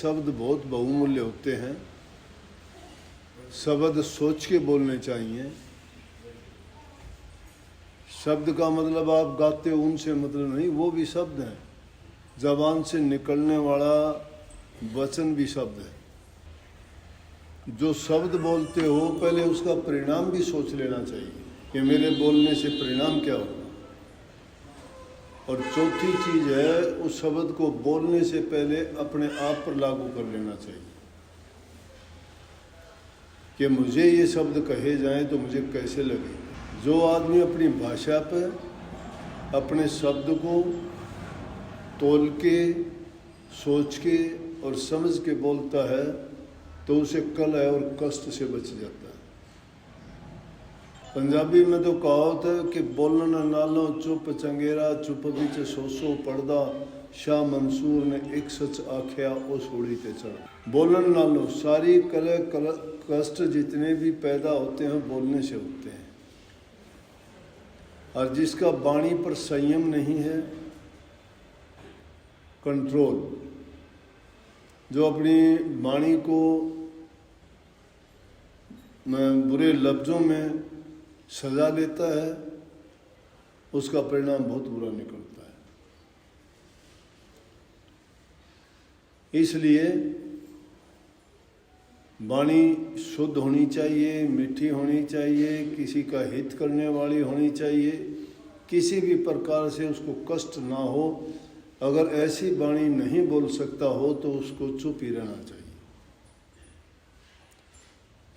शब्द बहुत बहुमूल्य होते हैं। शब्द सोच के बोलने चाहिए। शब्द का मतलब आप गाते हो उनसे मतलब नहीं, वो भी शब्द हैं। जबान से निकलने वाला वचन भी शब्द है। जो शब्द बोलते हो पहले उसका परिणाम भी सोच लेना चाहिए कि मेरे बोलने से परिणाम क्या होगा। और चौथी चीज है, उस शब्द को बोलने से पहले अपने आप पर लागू कर लेना चाहिए कि मुझे ये शब्द कहे जाएं तो मुझे कैसे लगे। जो आदमी अपनी भाषा पर अपने शब्द को तोल के, सोच के और समझ के बोलता है तो उसे कलह और कष्ट से बच जाता है। पंजाबी में तो कहावत है कि बोलन नालों चुप चंगेरा, चुप बिच सोसो पर्दा, शाह मंसूर ने एक सच आख्या ओ सोड़ी ते चढ़। बोलन नालों सारी कलह कष्ट जितने भी पैदा होते हैं बोलने से होते हैं। और जिसका वाणी पर संयम नहीं है, कंट्रोल, जो अपनी वाणी को बुरे लफ्ज़ों में सजा लेता है, उसका परिणाम बहुत बुरा निकलता है। इसलिए वाणी शुद्ध होनी चाहिए, मीठी होनी चाहिए, किसी का हित करने वाली होनी चाहिए, किसी भी प्रकार से उसको कष्ट ना हो। अगर ऐसी वाणी नहीं बोल सकता हो तो उसको चुप ही रहना चाहिए।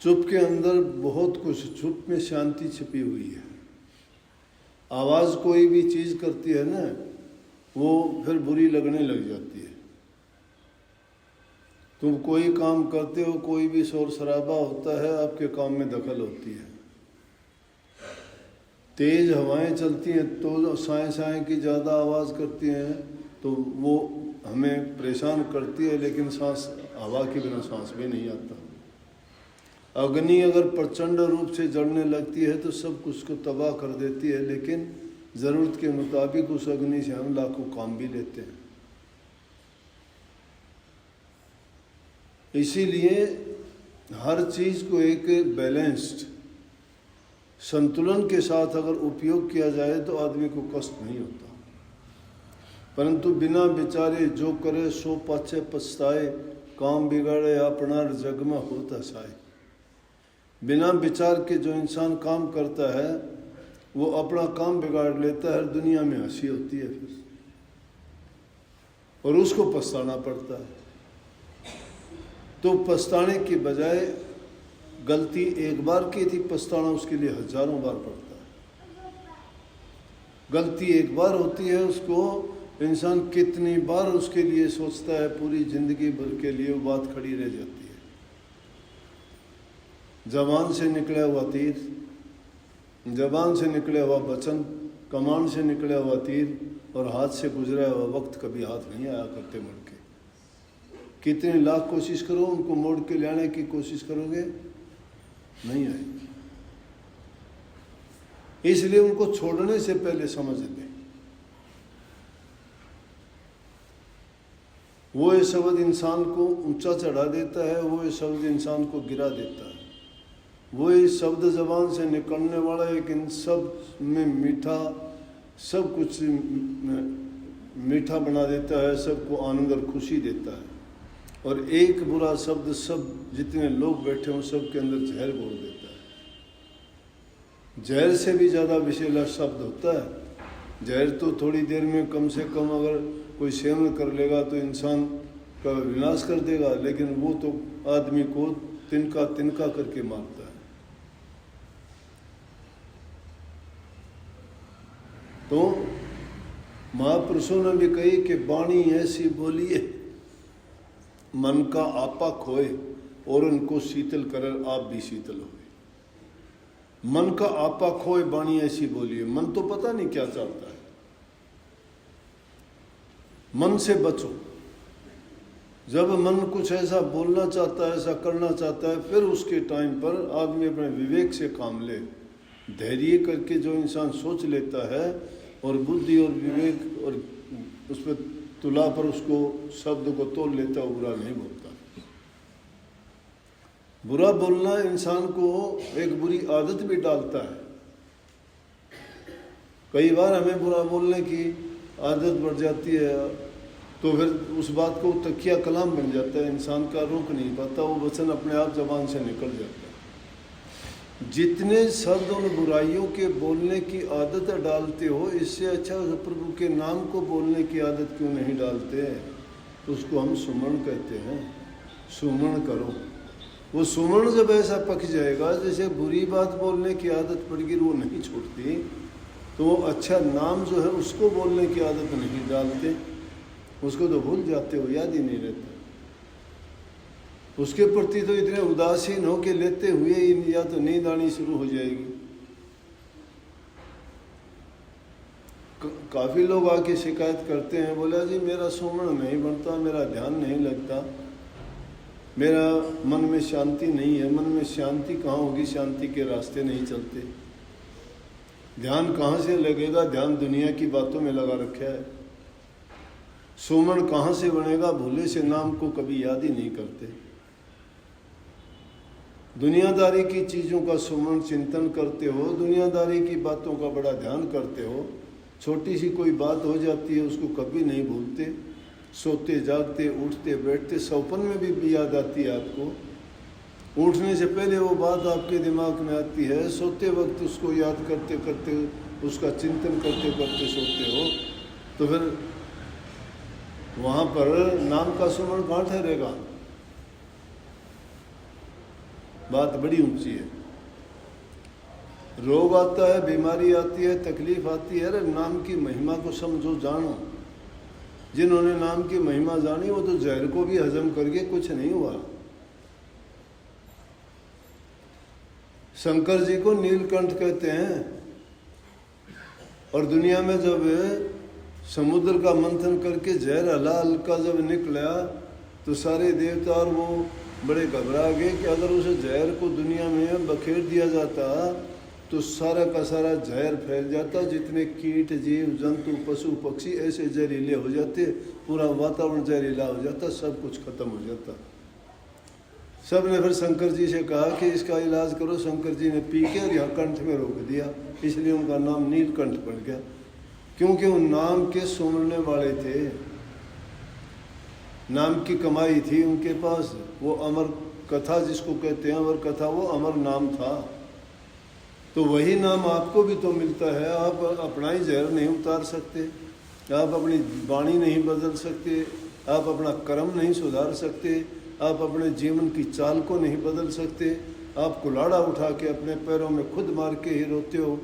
चुप के अंदर बहुत कुछ, चुप में शांति छिपी हुई है। आवाज़ कोई भी चीज़ करती है ना, वो फिर बुरी लगने लग जाती है। तुम कोई काम करते हो, कोई भी शोर शराबा होता है, आपके काम में दखल होती है। तेज हवाएं चलती हैं तो साए साए की ज़्यादा आवाज़ करती हैं तो वो हमें परेशान करती है, लेकिन सांस, हवा के बिना सांस भी नहीं आता। अग्नि अगर प्रचंड रूप से जलने लगती है तो सब कुछ को तबाह कर देती है, लेकिन ज़रूरत के मुताबिक उस अग्नि से हम लाखों काम भी लेते हैं। इसीलिए हर चीज़ को एक बैलेंस्ड, संतुलन के साथ अगर उपयोग किया जाए तो आदमी को कष्ट नहीं होता। परंतु बिना विचारे जो करे सो पाछे पछताए, काम बिगाड़े अपना जग में होता साए। बिना विचार के जो इंसान काम करता है वो अपना काम बिगाड़ लेता है, दुनिया में हंसी होती है फिर, और उसको पछताना पड़ता है। तो पछताने की बजाय गलती एक बार की थी, पछताना उसके लिए हजारों बार पड़ता है। गलती एक बार होती है, उसको इंसान कितनी बार उसके लिए सोचता है, पूरी जिंदगी भर के लिए वो बात खड़ी रह जाती है। जबान से निकला हुआ तीर, जबान से निकला हुआ वचन, कमान से निकला हुआ तीर और हाथ से गुजरा हुआ वक्त कभी हाथ नहीं आया करते मुड़ के। कितने लाख कोशिश करो, उनको मोड़ के लाने की कोशिश करोगे, नहीं आएगी। इसलिए उनको छोड़ने से पहले समझ लें। वो ये शब्द इंसान को ऊंचा चढ़ा देता है, वो ये शब्द इंसान को गिरा देता है। वो इस शब्द जबान से निकलने वाला एक इन सब में मीठा, सब कुछ मीठा बना देता है, सबको आनंद और खुशी देता है। और एक बुरा शब्द सब जितने लोग बैठे हों सब के अंदर जहर घोल देता है। जहर से भी ज़्यादा विषैला शब्द होता है। जहर तो थोड़ी देर में कम से कम अगर कोई सेवन कर लेगा तो इंसान का विनाश कर देगा, लेकिन वो तो आदमी को तिनका तिनका करके मारता है। तो महापुरुषों ने भी कही कि वाणी ऐसी बोलिए मन का आपा खोए और उनको शीतल कर आप भी शीतल होए। मन का आपा खोए, वाणी ऐसी बोलिए। मन तो पता नहीं क्या चाहता है, मन से बचो। जब मन कुछ ऐसा बोलना चाहता है, ऐसा करना चाहता है, फिर उसके टाइम पर आदमी अपने विवेक से काम ले। धैर्य करके जो इंसान सोच लेता है और बुद्धि और विवेक और उस पर तुला पर उसको शब्द को तोल लेता, वो बुरा नहीं बोलता। बुरा बोलना इंसान को एक बुरी आदत भी डालता है। कई बार हमें बुरा बोलने की आदत बढ़ जाती है, तो फिर उस बात को तकिया कलाम बन जाता है, इंसान का रोक नहीं पाता, वो वचन अपने आप जबान से निकल जाता है। जितने शब्द उन बुराइयों के बोलने की आदत डालते हो, इससे अच्छा प्रभु के नाम को बोलने की आदत क्यों नहीं डालते? तो उसको हम सुमरण कहते हैं। सुमरण करो। वो सुमरण जब ऐसा पक जाएगा, जैसे बुरी बात बोलने की आदत पड़गी, वो नहीं छोड़ती, तो वो अच्छा नाम जो है उसको बोलने की आदत नहीं डालते। उसको तो भूल जाते हो, याद ही नहीं रहता। उसके प्रति तो इतने उदासीन हो के लेते हुए ही या तो नींद आनी शुरू हो जाएगी। काफ़ी लोग आके शिकायत करते हैं, बोला जी मेरा सुमरण नहीं बनता, मेरा ध्यान नहीं लगता, मेरा मन में शांति नहीं है। मन में शांति कहाँ होगी? शांति के रास्ते नहीं चलते। ध्यान कहाँ से लगेगा? ध्यान दुनिया की बातों में लगा रखा है। सुमरण कहाँ से बनेगा? भोले से नाम को कभी याद ही नहीं करते। दुनियादारी की चीज़ों का सुमरण चिंतन करते हो, दुनियादारी की बातों का बड़ा ध्यान करते हो। छोटी सी कोई बात हो जाती है, उसको कभी नहीं भूलते। सोते जागते उठते बैठते सपन में भी याद आती है आपको। उठने से पहले वो बात आपके दिमाग में आती है, सोते वक्त उसको याद करते करते, उसका चिंतन करते करते सोते हो, तो फिर वहाँ पर नाम का सुमरण कहाँ ठहरेगा? बात बड़ी ऊंची है। रोग आता है, बीमारी आती है, तकलीफ आती है, अरे नाम की महिमा को समझो, जानो। जिन्होंने नाम की महिमा जानी वो तो जहर को भी हजम करके कुछ नहीं हुआ। शंकर जी को नीलकंठ कहते हैं। और दुनिया में जब समुद्र का मंथन करके जहर हलाल का जब निकला, तो सारे देवता और वो बड़े घबरा गए कि अगर उस जहर को दुनिया में बखेर दिया जाता तो सारा का सारा जहर फैल जाता। जितने कीट जीव जंतु पशु पक्षी ऐसे जहरीले हो जाते, पूरा वातावरण जहरीला हो जाता, सब कुछ खत्म हो जाता। सब ने फिर शंकर जी से कहा कि इसका इलाज करो। शंकर जी ने पी के और यहाँ कंठ में रोक दिया, इसलिए उनका नाम नीलकंठ पड़ गया, क्योंकि वो नाम के सुमरने वाले थे। नाम की कमाई थी उनके पास। वो अमर कथा जिसको कहते हैं, अमर कथा, वो अमर नाम था। तो वही नाम आपको भी तो मिलता है। आप अपना ही जहर नहीं उतार सकते, आप अपनी वाणी नहीं बदल सकते, आप अपना कर्म नहीं सुधार सकते, आप अपने जीवन की चाल को नहीं बदल सकते। आप कुल्हाड़ा उठा के अपने पैरों में खुद मार के ही रोते हो।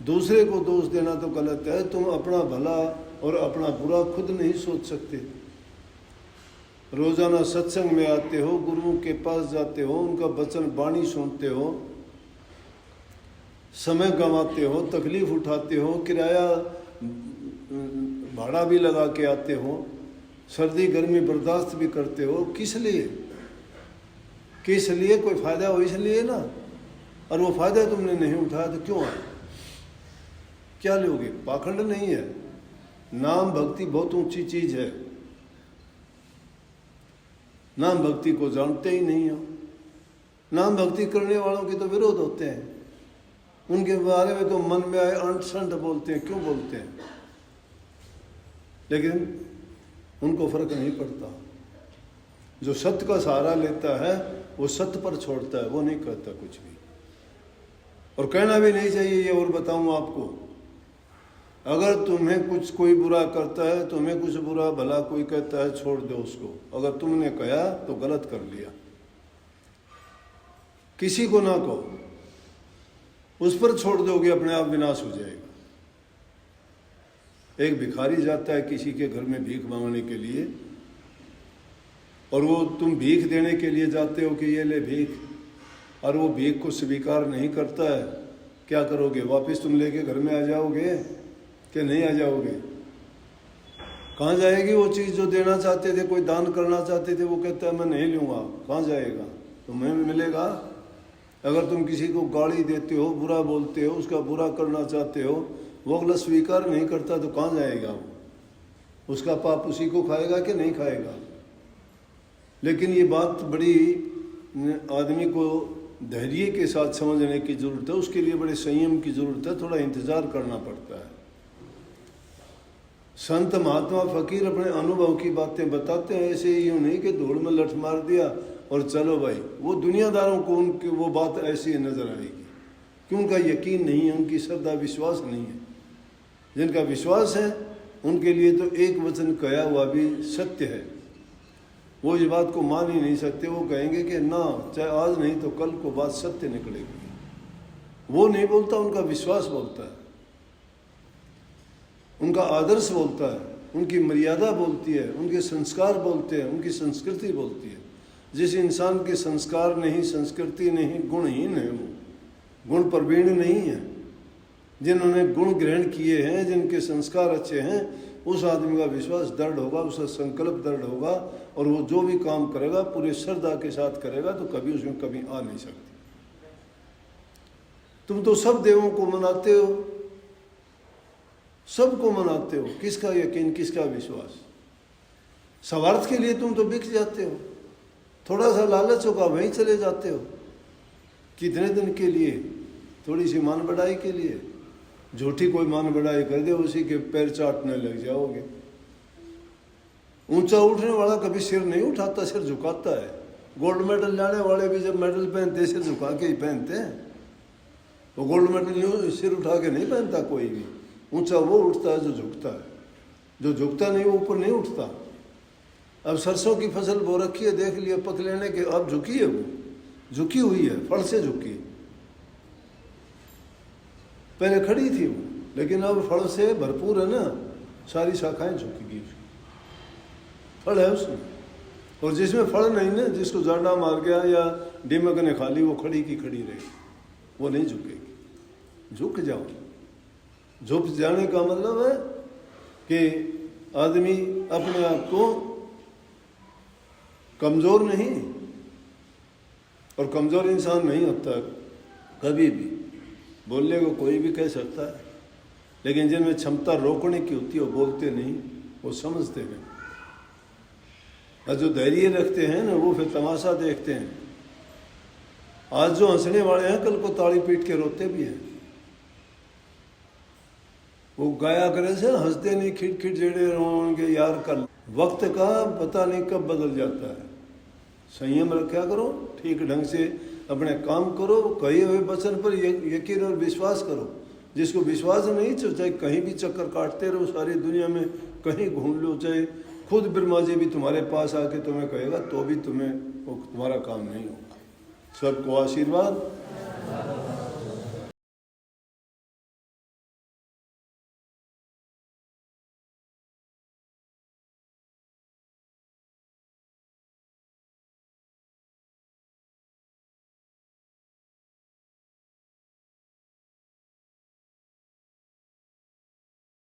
दूसरे को दोष देना तो गलत है। तुम अपना भला और अपना बुरा खुद नहीं सोच सकते। रोजाना सत्संग में आते हो, गुरुओं के पास जाते हो, उनका वचन वाणी सुनते हो, समय गंवाते हो, तकलीफ उठाते हो, किराया भाड़ा भी लगा के आते हो, सर्दी गर्मी बर्दाश्त भी करते हो। किस लिए? किस लिए? कोई फायदा हो इसलिए ना। और वो फायदा तुमने नहीं उठाया तो क्यों आए? क्या लोगे? पाखंड नहीं है। नाम भक्ति बहुत ऊंची चीज है। नाम भक्ति को जानते ही नहीं हो। नाम भक्ति करने वालों के तो विरोध होते हैं। उनके बारे में तो मन में आए अंट संट बोलते हैं। क्यों बोलते हैं? लेकिन उनको फर्क नहीं पड़ता। जो सत्य का सहारा लेता है वो सत्य पर छोड़ता है, वो नहीं कहता कुछ भी। और कहना भी नहीं चाहिए। ये और बताऊं आपको, अगर तुम्हें कुछ कोई बुरा करता है, तुम्हें कुछ बुरा भला कोई कहता है, छोड़ दो उसको। अगर तुमने कहा तो गलत कर लिया। किसी को ना कहो, उस पर छोड़ दोगे अपने आप विनाश हो जाएगा। एक भिखारी जाता है किसी के घर में भीख मांगने के लिए, और वो तुम भीख देने के लिए जाते हो कि ये ले भीख, और वो भीख को स्वीकार नहीं करता है। क्या करोगे? वापस तुम लेके घर में आ जाओगे कि नहीं आ जाओगे? कहाँ जाएगी वो चीज़ जो देना चाहते थे, कोई दान करना चाहते थे, वो कहता है मैं नहीं लूँगा। कहाँ जाएगा? तुम्हें मिलेगा? अगर तुम किसी को गाली देते हो, बुरा बोलते हो, उसका बुरा करना चाहते हो, वो अगला स्वीकार नहीं करता तो कहाँ जाएगा वो? उसका पाप उसी को खाएगा कि नहीं खाएगा। लेकिन ये बात बड़ी आदमी को धैर्य के साथ समझने की ज़रूरत है, उसके लिए बड़े संयम की ज़रूरत है, थोड़ा इंतज़ार करना पड़ता है। संत महात्मा फकीर अपने अनुभव की बातें बताते हैं, ऐसे ही यूँ नहीं कि धूल में लठ मार दिया और चलो भाई। वो दुनियादारों को उनकी वो बात ऐसी नज़र आएगी कि उनका यकीन नहीं है, उनकी श्रद्धा विश्वास नहीं है। जिनका विश्वास है उनके लिए तो एक वचन कहा हुआ भी सत्य है, वो इस बात को मान ही नहीं सकते। वो कहेंगे कि ना, चाहे आज नहीं तो कल को बात सत्य निकलेगी। वो नहीं बोलता, उनका विश्वास बोलता है, उनका आदर्श बोलता है, उनकी मर्यादा बोलती है, उनके संस्कार बोलते हैं, उनकी संस्कृति बोलती है। जिस इंसान के संस्कार नहीं, संस्कृति नहीं, गुणहीन है, वो गुण प्रवीण नहीं है, जिन्होंने गुण ग्रहण किए हैं, जिनके संस्कार अच्छे हैं, उस आदमी का विश्वास दृढ़ होगा, उसका संकल्प दृढ़ होगा, और वो जो भी काम करेगा पूरे श्रद्धा के साथ करेगा, तो कभी उसमें कभी आ नहीं सकती। तुम तो सब देवों को मनाते हो, सबको मनाते हो, किसका यकीन, किसका विश्वास? स्वार्थ के लिए तुम तो बिक जाते हो, थोड़ा सा लालच होगा वहीं चले जाते हो। कितने दिन के लिए? थोड़ी सी मान बढ़ाई के लिए। झूठी कोई मान बढ़ाई कर दे, उसी के पैर चाटने लग जाओगे। ऊंचा उठने वाला कभी सिर नहीं उठाता, सिर झुकाता है। गोल्ड मेडल लाने वाले भी जब मेडल पहनते सिर झुका के ही पहनते हैं। वो गोल्ड मेडल सिर उठा के नहीं पहनता कोई भी। ऊंचा वो उठता है जो झुकता है, जो झुकता नहीं वो ऊपर नहीं उठता। अब सरसों की फसल बो रखी है, देख लिया पक लेने के, अब झुकी है, वो झुकी हुई है, फल से झुकी। पहले खड़ी थी वो, लेकिन अब फल से भरपूर है ना, सारी शाखाएं झुकेगी, फल है उसमें। और जिसमें फल नहीं ना, जिसको जाड़ा मार गया या दीमक ने खा ली, वो खड़ी की खड़ी रहेगी, वो नहीं झुकेगी। झुक जाओ। झुक जाने का मतलब है कि आदमी अपने आप को कमज़ोर नहीं, और कमज़ोर इंसान नहीं होता कभी भी। बोलने को कोई भी कह सकता है, लेकिन जिनमें क्षमता रोकने की होती है वो बोलते नहीं, वो समझते हैं। और जो धैर्य रखते हैं ना, वो फिर तमाशा देखते हैं। आज जो हंसने वाले हैं, कल को ताली पीट के रोते भी हैं। वो गाया करे से हंसते नहीं, खिड़खिड़ जेड़े रोएंगे यार। कल वक्त का पता नहीं कब बदल जाता है। संयम रखा करो, ठीक ढंग से अपने काम करो, कहे हुए वचन पर यकीन और विश्वास करो। जिसको विश्वास नहीं, चाहे कहीं भी चक्कर काटते रहो सारी दुनिया में, कहीं घूम लो, चाहे खुद ब्रह्मा जी भी तुम्हारे पास आके तुम्हें कहेगा, तो भी तुम्हें वो तुम्हारा काम नहीं होगा। सबको आशीर्वाद।